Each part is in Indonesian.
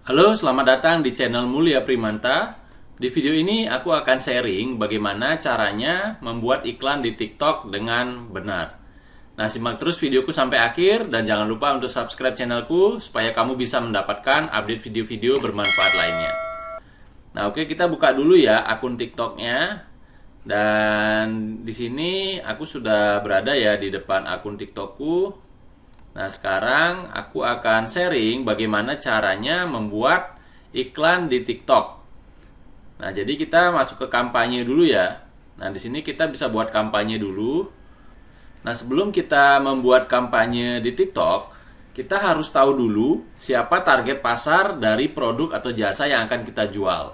Halo, selamat datang di channel Mulia Primanta. Di video ini aku akan sharing bagaimana caranya membuat iklan di TikTok dengan benar. Nah, simak terus videoku sampai akhir dan jangan lupa untuk subscribe channelku supaya kamu bisa mendapatkan update video-video bermanfaat lainnya. Nah, oke, kita buka dulu ya akun TikToknya. Dan di sini aku sudah berada ya di depan akun TikTokku. Nah, sekarang aku akan sharing bagaimana caranya membuat iklan di TikTok. Nah, jadi kita masuk ke kampanye dulu ya. Nah, di sini kita bisa buat kampanye dulu. Nah, sebelum kita membuat kampanye di TikTok, kita harus tahu dulu siapa target pasar dari produk atau jasa yang akan kita jual.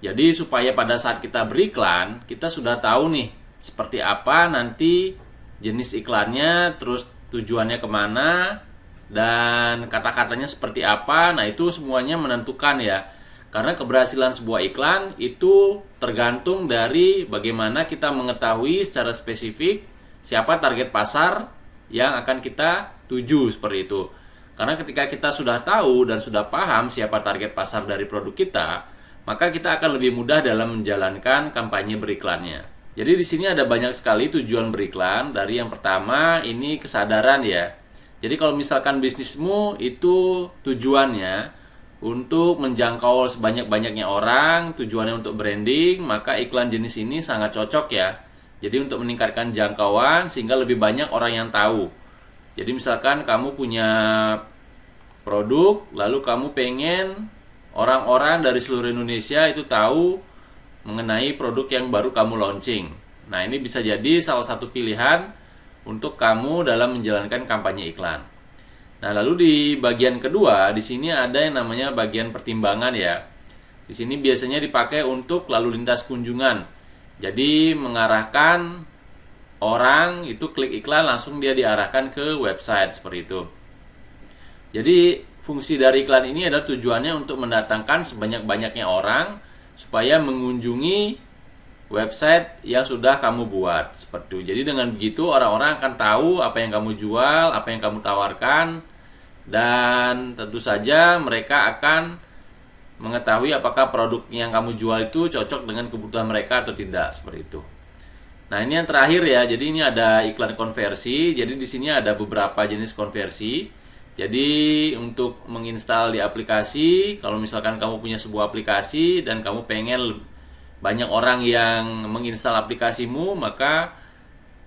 Jadi, supaya pada saat kita beriklan, kita sudah tahu nih seperti apa nanti jenis iklannya, terus tujuannya kemana, dan kata-katanya seperti apa. Nah, itu semuanya menentukan ya. Karena keberhasilan sebuah iklan itu tergantung dari bagaimana kita mengetahui secara spesifik siapa target pasar yang akan kita tuju, seperti itu. Karena ketika kita sudah tahu dan sudah paham siapa target pasar dari produk kita, maka kita akan lebih mudah dalam menjalankan kampanye beriklannya. Jadi di sini ada banyak sekali tujuan beriklan. Dari yang pertama ini kesadaran ya. Jadi kalau misalkan bisnismu itu tujuannya untuk menjangkau sebanyak-banyaknya orang, tujuannya untuk branding, maka iklan jenis ini sangat cocok ya. Jadi untuk meningkatkan jangkauan sehingga lebih banyak orang yang tahu. Jadi misalkan kamu punya produk, lalu kamu pengen orang-orang dari seluruh Indonesia itu tahu mengenai produk yang baru kamu launching. Nah, ini bisa jadi salah satu pilihan untuk kamu dalam menjalankan kampanye iklan. Nah, lalu di bagian kedua, di sini ada yang namanya bagian pertimbangan ya. Di sini biasanya dipakai untuk lalu lintas kunjungan. Jadi mengarahkan orang itu klik iklan langsung dia diarahkan ke website seperti itu. Jadi fungsi dari iklan ini adalah tujuannya untuk mendatangkan sebanyak-banyaknya orang supaya mengunjungi website yang sudah kamu buat seperti itu. Jadi dengan begitu orang-orang akan tahu apa yang kamu jual, apa yang kamu tawarkan, dan tentu saja mereka akan mengetahui apakah produk yang kamu jual itu cocok dengan kebutuhan mereka atau tidak, seperti itu. Nah, ini yang terakhir ya. Jadi ini ada iklan konversi. Jadi di sini ada beberapa jenis konversi. Jadi untuk menginstal di aplikasi, kalau misalkan kamu punya sebuah aplikasi dan kamu pengen banyak orang yang menginstal aplikasimu, maka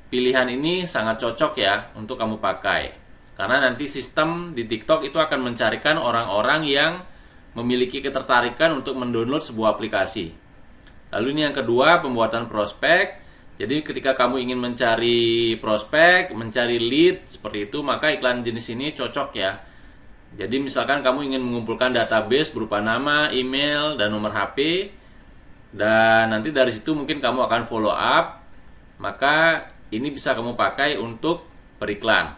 pilihan ini sangat cocok ya untuk kamu pakai. Karena nanti sistem di TikTok itu akan mencarikan orang-orang yang memiliki ketertarikan untuk mendownload sebuah aplikasi. Lalu ini yang kedua, pembuatan prospek. Jadi ketika kamu ingin mencari prospek, mencari lead seperti itu, maka iklan jenis ini cocok ya. Jadi misalkan kamu ingin mengumpulkan database berupa nama, email, dan nomor HP, dan nanti dari situ mungkin kamu akan follow up, maka ini bisa kamu pakai untuk beriklan.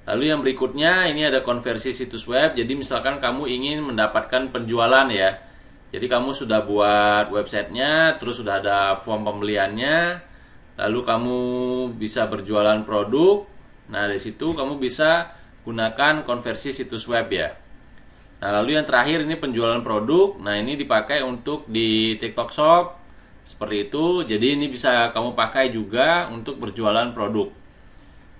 Lalu yang berikutnya ini ada konversi situs web. Jadi misalkan kamu ingin mendapatkan penjualan ya. Jadi kamu sudah buat websitenya, terus sudah ada form pembeliannya, lalu kamu bisa berjualan produk. Nah, dari situ kamu bisa gunakan konversi situs web ya. Nah, lalu yang terakhir ini penjualan produk. Nah, ini dipakai untuk di TikTok Shop seperti itu. Jadi ini bisa kamu pakai juga untuk berjualan produk.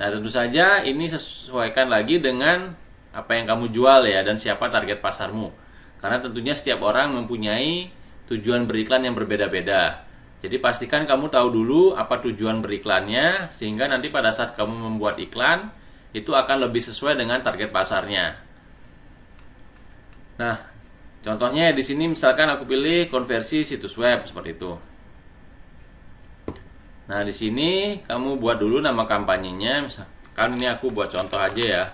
Nah, tentu saja ini sesuaikan lagi dengan apa yang kamu jual ya dan siapa target pasarmu. Karena tentunya setiap orang mempunyai tujuan beriklan yang berbeda-beda. Jadi pastikan kamu tahu dulu apa tujuan beriklannya, sehingga nanti pada saat kamu membuat iklan itu akan lebih sesuai dengan target pasarnya. Nah, contohnya di sini misalkan aku pilih konversi situs web seperti itu. Nah, di sini kamu buat dulu nama kampanyenya. Misalkan ini aku buat contoh aja ya.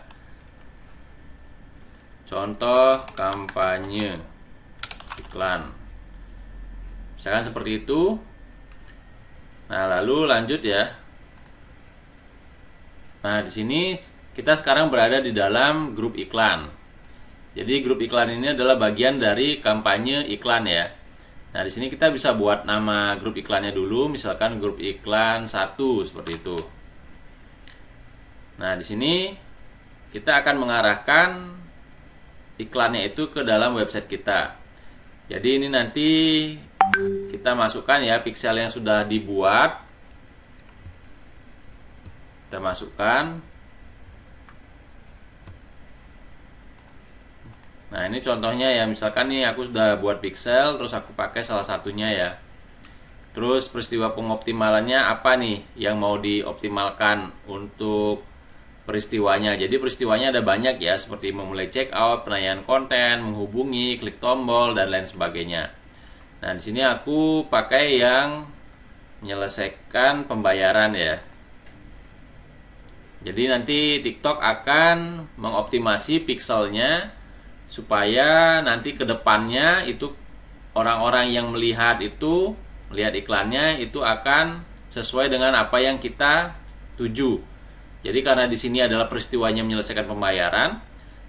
Contoh kampanye iklan. Misalkan seperti itu. Nah, lalu lanjut ya. Nah, di sini kita sekarang berada di dalam grup iklan. Jadi grup iklan ini adalah bagian dari kampanye iklan ya. Nah, di sini kita bisa buat nama grup iklannya dulu, misalkan grup iklan 1 seperti itu. Nah, di sini kita akan mengarahkan iklannya itu ke dalam website kita. Jadi ini nanti kita masukkan ya pixel yang sudah dibuat. Kita masukkan. Nah ini contohnya ya, misalkan nih aku sudah buat pixel, terus aku pakai salah satunya ya. Terus peristiwa pengoptimalannya apa nih yang mau dioptimalkan untuk peristiwanya. Jadi peristiwanya ada banyak ya, seperti memulai check out, penayangan konten, menghubungi, klik tombol, dan lain sebagainya. Nah di sini aku pakai yang menyelesaikan pembayaran ya. Jadi nanti TikTok akan mengoptimasi pixelnya supaya nanti ke depannya itu orang-orang yang melihat iklannya itu akan sesuai dengan apa yang kita tuju. Jadi karena di sini adalah peristiwanya menyelesaikan pembayaran,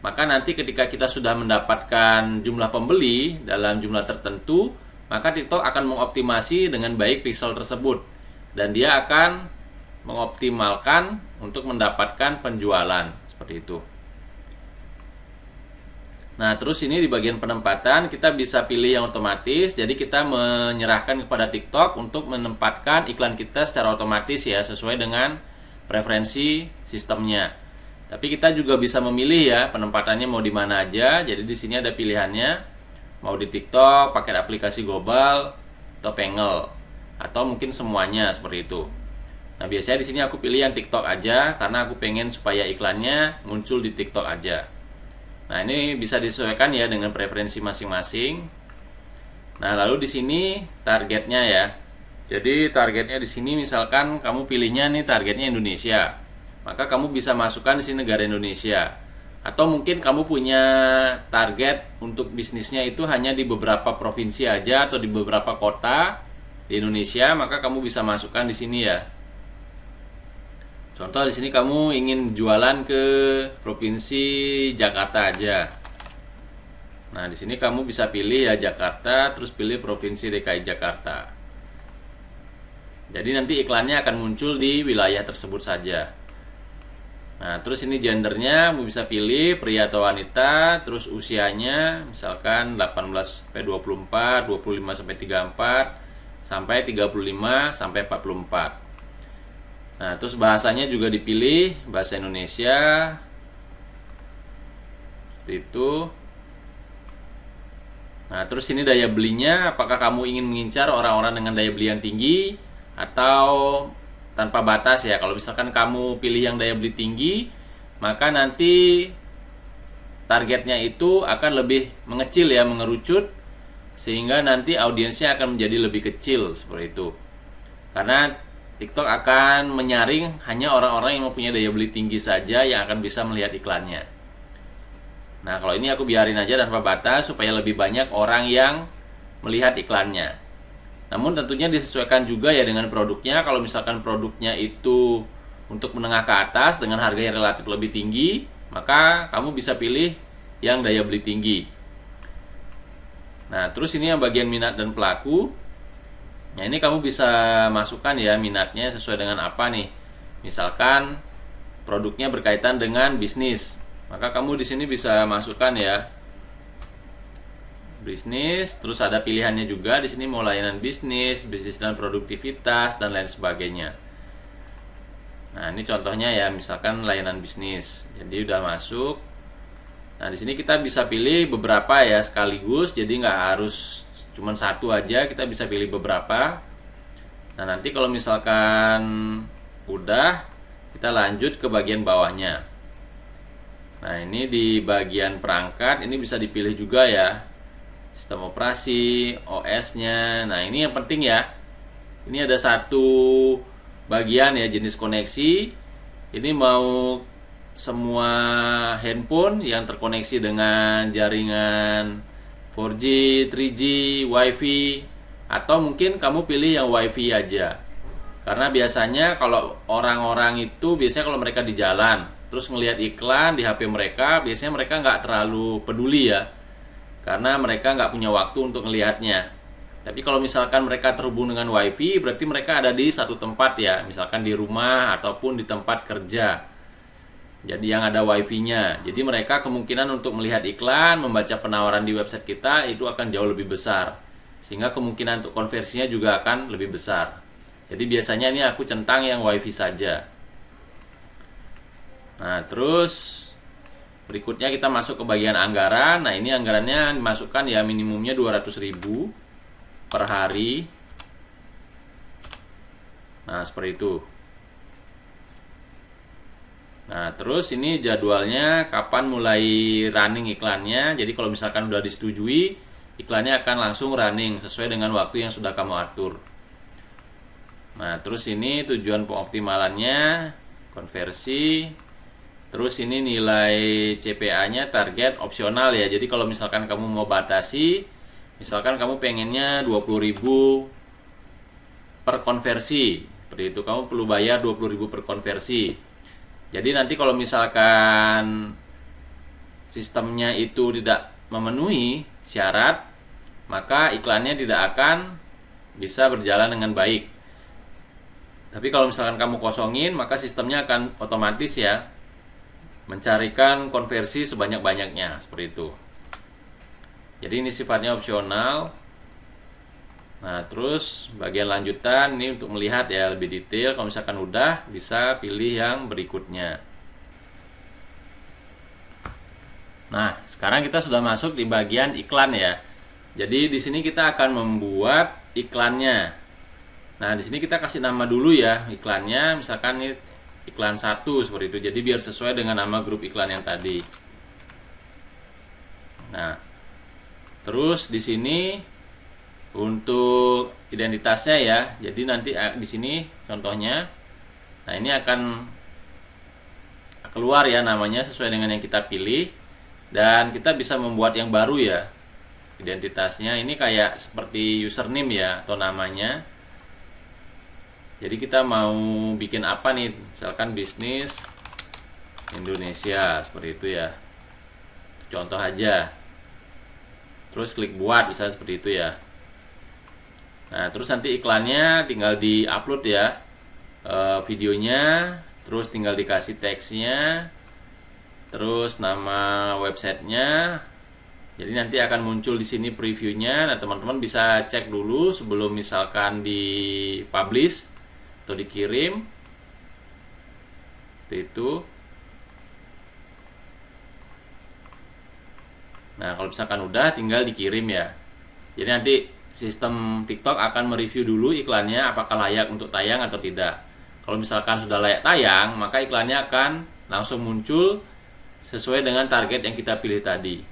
maka nanti ketika kita sudah mendapatkan jumlah pembeli dalam jumlah tertentu, maka TikTok akan mengoptimasi dengan baik pixel tersebut dan dia akan mengoptimalkan untuk mendapatkan penjualan seperti itu. Nah, terus ini di bagian penempatan kita bisa pilih yang otomatis. Jadi kita menyerahkan kepada TikTok untuk menempatkan iklan kita secara otomatis ya, sesuai dengan preferensi sistemnya. Tapi kita juga bisa memilih ya penempatannya mau di mana aja. Jadi di sini ada pilihannya, mau di TikTok, pakai aplikasi global atau panel, atau mungkin semuanya seperti itu. Nah, biasanya di sini aku pilih yang TikTok aja karena aku pengen supaya iklannya muncul di TikTok aja. Nah, ini bisa disesuaikan ya dengan preferensi masing-masing. Nah, lalu di sini targetnya ya. Jadi targetnya di sini misalkan kamu pilihnya nih targetnya Indonesia. Maka kamu bisa masukkan di sini negara Indonesia. Atau mungkin kamu punya target untuk bisnisnya itu hanya di beberapa provinsi aja atau di beberapa kota di Indonesia, maka kamu bisa masukkan di sini ya. Contoh di sini kamu ingin jualan ke provinsi Jakarta aja. Nah, di sini kamu bisa pilih ya Jakarta, terus pilih provinsi DKI Jakarta. Jadi nanti iklannya akan muncul di wilayah tersebut saja. Nah, terus ini gendernya kamu bisa pilih pria atau wanita, terus usianya misalkan 18 sampai 24, 25 sampai 34, sampai 35 sampai 44. Nah, terus bahasanya juga dipilih bahasa Indonesia. Seperti itu. Nah, terus ini daya belinya, apakah kamu ingin mengincar orang-orang dengan daya beli yang tinggi atau tanpa batas ya. Kalau misalkan kamu pilih yang daya beli tinggi, maka nanti targetnya itu akan lebih mengecil ya, mengerucut, sehingga nanti audiensnya akan menjadi lebih kecil seperti itu. Karena TikTok akan menyaring hanya orang-orang yang mempunyai daya beli tinggi saja yang akan bisa melihat iklannya. Nah, kalau ini aku biarin aja tanpa batas supaya lebih banyak orang yang melihat iklannya. Namun tentunya disesuaikan juga ya dengan produknya. Kalau misalkan produknya itu untuk menengah ke atas dengan harga yang relatif lebih tinggi, maka kamu bisa pilih yang daya beli tinggi. Nah, terus ini yang bagian minat dan pelaku. Nah, ini kamu bisa masukkan ya minatnya sesuai dengan apa nih. Misalkan produknya berkaitan dengan bisnis, maka kamu di sini bisa masukkan ya bisnis, terus ada pilihannya juga di sini mau layanan bisnis, bisnis dan produktivitas dan lain sebagainya. Nah, ini contohnya ya, misalkan layanan bisnis. Jadi udah masuk. Nah, di sini kita bisa pilih beberapa ya sekaligus, jadi nggak harus cuman satu aja, kita bisa pilih beberapa. Nah, nanti kalau misalkan udah, kita lanjut ke bagian bawahnya. Nah, ini di bagian perangkat, ini bisa dipilih juga ya, sistem operasi, OS-nya. Nah, ini yang penting ya. Ini ada satu bagian ya, jenis koneksi. Ini mau semua handphone yang terkoneksi dengan jaringan 4G, 3G, Wi-Fi, atau mungkin kamu pilih yang Wi-Fi aja. Karena biasanya kalau orang-orang itu biasanya kalau mereka di jalan terus ngelihat iklan di HP mereka, biasanya mereka nggak terlalu peduli ya, karena mereka nggak punya waktu untuk ngelihatnya. Tapi kalau misalkan mereka terhubung dengan Wi-Fi, berarti mereka ada di satu tempat ya, misalkan di rumah ataupun di tempat kerja. Jadi yang ada wifi-nya. Jadi mereka kemungkinan untuk melihat iklan, membaca penawaran di website kita itu akan jauh lebih besar. Sehingga kemungkinan untuk konversinya juga akan lebih besar. Jadi biasanya ini aku centang yang wifi saja. Nah, terus berikutnya kita masuk ke bagian anggaran. Nah, ini anggarannya dimasukkan ya minimumnya 200.000 per hari. Nah, seperti itu. Nah, terus ini jadwalnya kapan mulai running iklannya. Jadi kalau misalkan udah disetujui, iklannya akan langsung running sesuai dengan waktu yang sudah kamu atur. Nah, terus ini tujuan pengoptimalannya, konversi. Terus ini nilai CPA-nya target opsional ya. Jadi kalau misalkan kamu mau batasi, misalkan kamu pengennya 20.000 per konversi. Seperti itu, kamu perlu bayar 20.000 per konversi. Jadi nanti kalau misalkan sistemnya itu tidak memenuhi syarat, maka iklannya tidak akan bisa berjalan dengan baik. Tapi kalau misalkan kamu kosongin, maka sistemnya akan otomatis ya mencarikan konversi sebanyak-banyaknya, seperti itu. Jadi ini sifatnya opsional. Nah, terus bagian lanjutan ini untuk melihat ya lebih detail. Kalau misalkan udah, bisa pilih yang berikutnya. Nah, sekarang kita sudah masuk di bagian iklan ya. Jadi di sini kita akan membuat iklannya. Nah, di sini kita kasih nama dulu ya iklannya. Misalkan ini iklan 1 seperti itu. Jadi biar sesuai dengan nama grup iklan yang tadi. Nah, terus di sini untuk identitasnya ya. Jadi nanti di sini contohnya. Nah, ini akan keluar ya namanya sesuai dengan yang kita pilih. Dan kita bisa membuat yang baru ya. Identitasnya ini kayak seperti username ya atau namanya. Jadi kita mau bikin apa nih? Misalkan bisnis Indonesia seperti itu ya. Contoh aja. Terus klik buat, bisa seperti itu ya. Nah, terus nanti iklannya tinggal di-upload ya videonya, terus tinggal dikasih teksnya, terus nama websitenya. Jadi nanti akan muncul di sini previewnya. Nah, teman-teman bisa cek dulu sebelum misalkan di-publish atau dikirim. Itu. Nah, kalau misalkan udah tinggal dikirim ya. Jadi nanti sistem TikTok akan mereview dulu iklannya apakah layak untuk tayang atau tidak. Kalau misalkan sudah layak tayang, maka iklannya akan langsung muncul sesuai dengan target yang kita pilih tadi.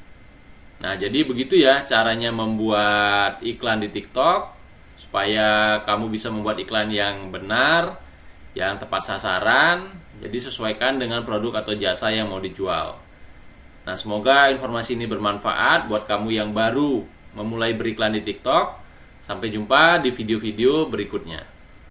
Nah, jadi begitu ya caranya membuat iklan di TikTok supaya kamu bisa membuat iklan yang benar, yang tepat sasaran, jadi sesuaikan dengan produk atau jasa yang mau dijual. Nah, semoga informasi ini bermanfaat buat kamu yang baru memulai beriklan di TikTok. Sampai jumpa di video-video berikutnya.